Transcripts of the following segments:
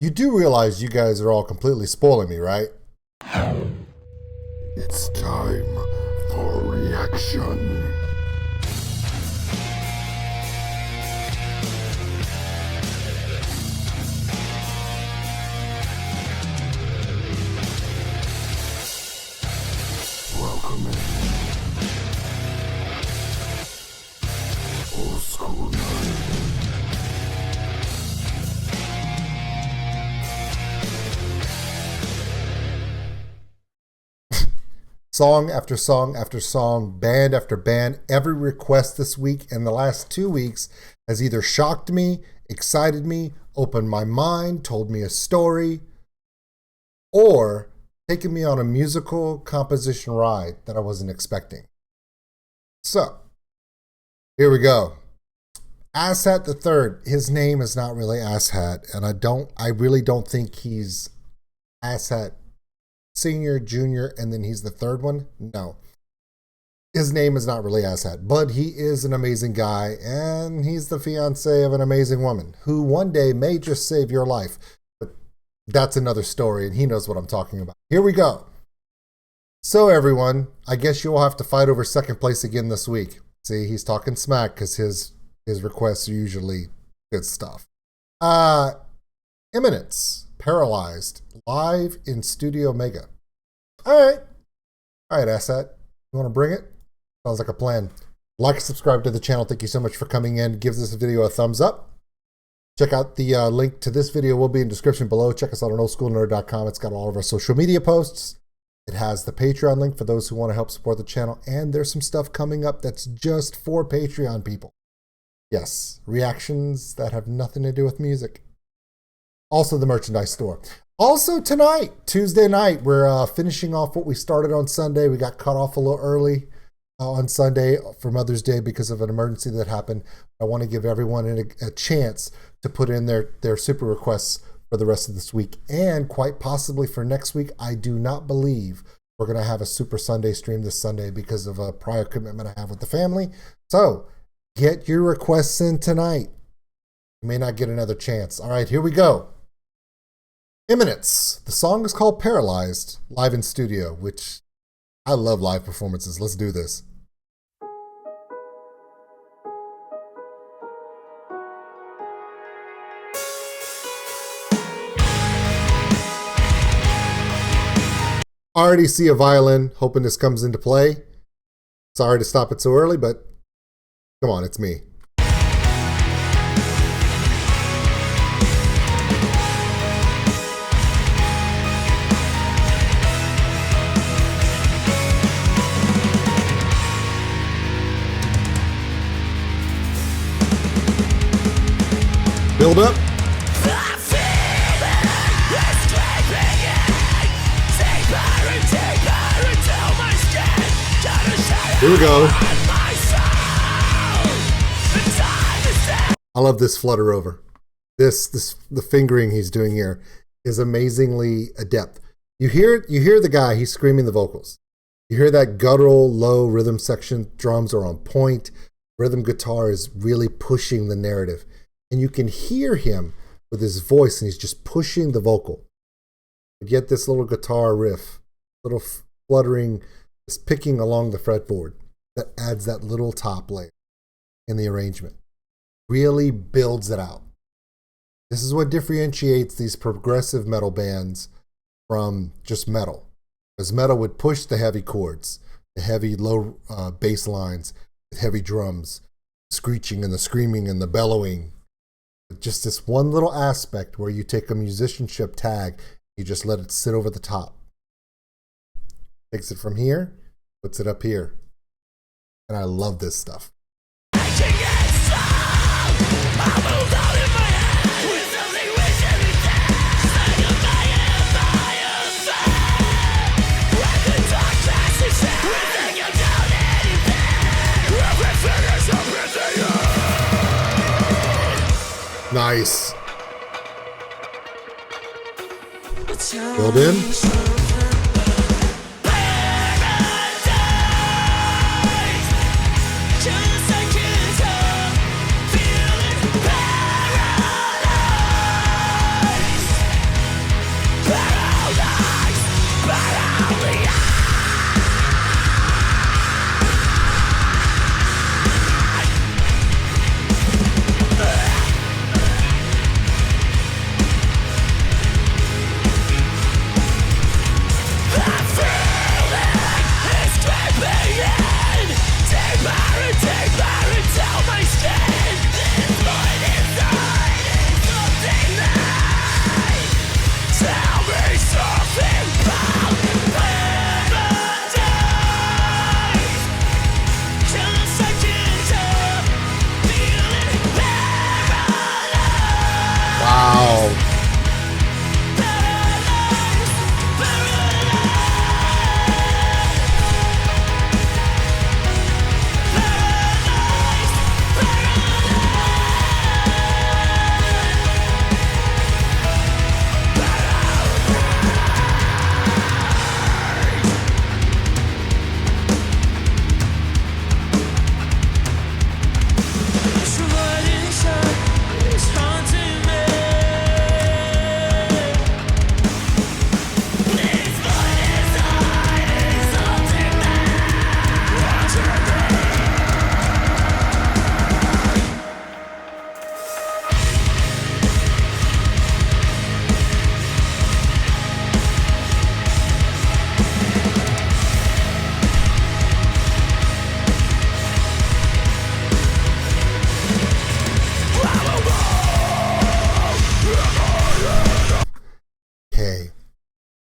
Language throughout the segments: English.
You do realize you guys are all completely spoiling me, right? It's time for reaction. Welcome in. Old school nerd. Song after song after song, band after band, every request this week and the last 2 weeks has either shocked me, excited me, opened my mind, told me a story, or taken me on a musical composition ride that I wasn't expecting. So, here we go. Asshat the Third. His name is not really Asshat, and I really don't think he's Asshat Senior, Junior, and then he's the third one. No, his name is not really Asshat, but he is an amazing guy, and he's the fiance of an amazing woman who one day may just save your life. But that's another story, and he knows what I'm talking about. Here we go. So everyone, I guess you'll have to fight over second place again this week. See, he's talking smack because his requests are usually good stuff. Imminence, Paralyzed, live in Studio Mega. All right, Asshat, you want to bring it? Sounds like a plan. Like and subscribe to the channel. Thank you so much for coming in. Give this video a thumbs up. Check out the link to this video will be in the description below. Check us out on oldschoolnerd.com. It's got all of our social media posts. It has the Patreon link for those who want to help support the channel. And there's some stuff coming up that's just for Patreon people. Yes, reactions that have nothing to do with music. Also the merchandise store. Also tonight, Tuesday night, we're finishing off what we started on Sunday. We got cut off a little early on Sunday for Mother's Day because of an emergency that happened. I want to give everyone a chance to put in their super requests for the rest of this week. And quite possibly for next week, I do not believe we're going to have a Super Sunday stream this Sunday because of a prior commitment I have with the family. So get your requests in tonight. You may not get another chance. All right, here we go. Imminence. The song is called Paralyzed, live in studio, which I love live performances. Let's do this. Already see a violin, hoping this comes into play. Sorry to stop it so early, but come on, it's me. Build up. Here we go. I love this flutter over. The fingering he's doing here is amazingly adept. You hear the guy, he's screaming the vocals. You hear that guttural low rhythm section, drums are on point. Rhythm guitar is really pushing the narrative. And you can hear him with his voice, and he's just pushing the vocal. You get this little guitar riff, little fluttering, just picking along the fretboard that adds that little top layer in the arrangement. Really builds it out. This is what differentiates these progressive metal bands from just metal. Because metal would push the heavy chords, the heavy low bass lines, with heavy drums, screeching and the screaming and the bellowing. Just this one little aspect where you take a musicianship tag, you just let it sit over the top. Takes it from here, puts it up here. And I love this stuff. Nice. Build in.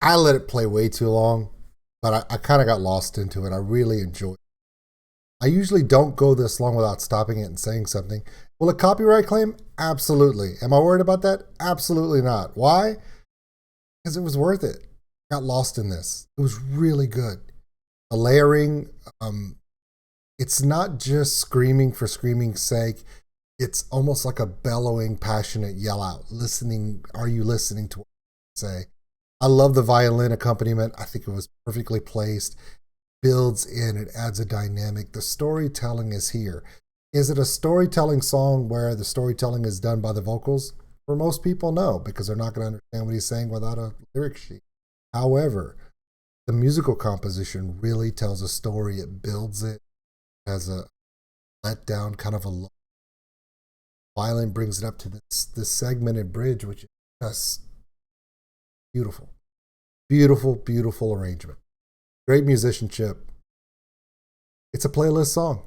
I let it play way too long, but I kind of got lost into it. I really enjoyed it. I usually don't go this long without stopping it and saying something. Will a copyright claim? Absolutely. Am I worried about that? Absolutely not. Why? Because it was worth it. I got lost in this. It was really good. The layering, it's not just screaming for screaming's sake. It's almost like a bellowing, passionate yell out. Listening, are you listening to what I say? I love the violin accompaniment. I think it was perfectly placed. Builds in, it adds a dynamic. The storytelling is here. Is it a storytelling song where the storytelling is done by the vocals? For most people, no, because they're not going to understand what he's saying without a lyric sheet. However, the musical composition really tells a story. It builds it as a letdown, kind of a low. Violin brings it up to this segmented bridge, which is just beautiful. Beautiful, beautiful arrangement. Great musicianship. It's a playlist song.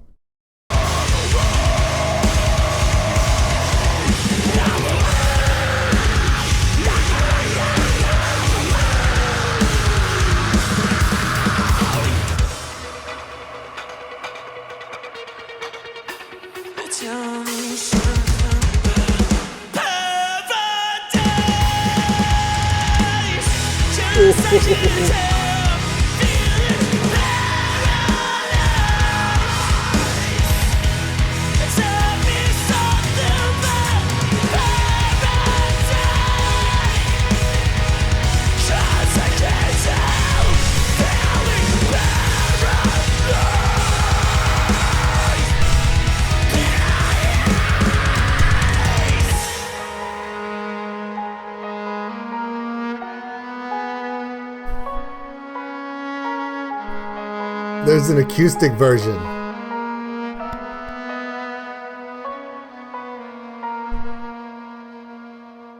There's an acoustic version.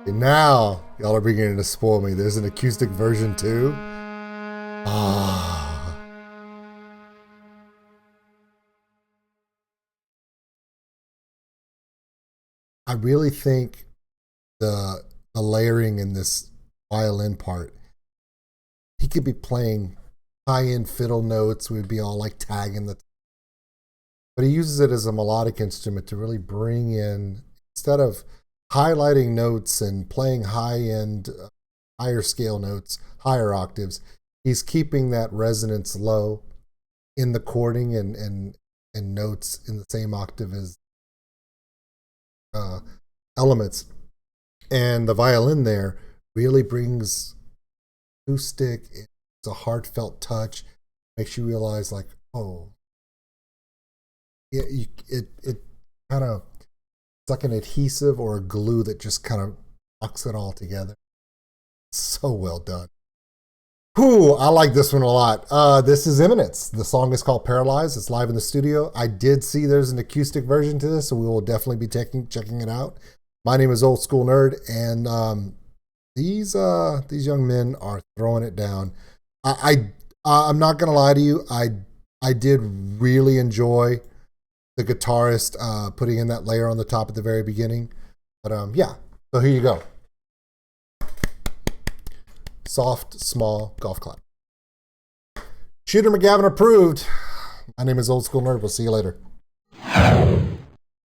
And now, y'all are beginning to spoil me. There's an acoustic version too. Ah. I really think the layering in this violin part, he could be playing high-end fiddle notes. We'd be all like tagging but he uses it as a melodic instrument to really bring in, instead of highlighting notes and playing high-end, higher scale notes, higher octaves, he's keeping that resonance low in the chording and notes in the same octave as elements. And the violin there really brings acoustic. It's a heartfelt touch. Makes you realize, like, oh, it kind of, it's like an adhesive or a glue that just kind of locks it all together. So well done. Whew, I like this one a lot. This is Imminence. The song is called Paralyzed. It's live in the studio. I did see there's an acoustic version to this, so we will definitely be checking it out. My name is Old School Nerd, and these young men are throwing it down. I'm not gonna lie to you. I did really enjoy the guitarist putting in that layer on the top at the very beginning. But yeah. So here you go. Soft, small golf clap. Shooter McGavin approved. My name is Old School Nerd. We'll see you later.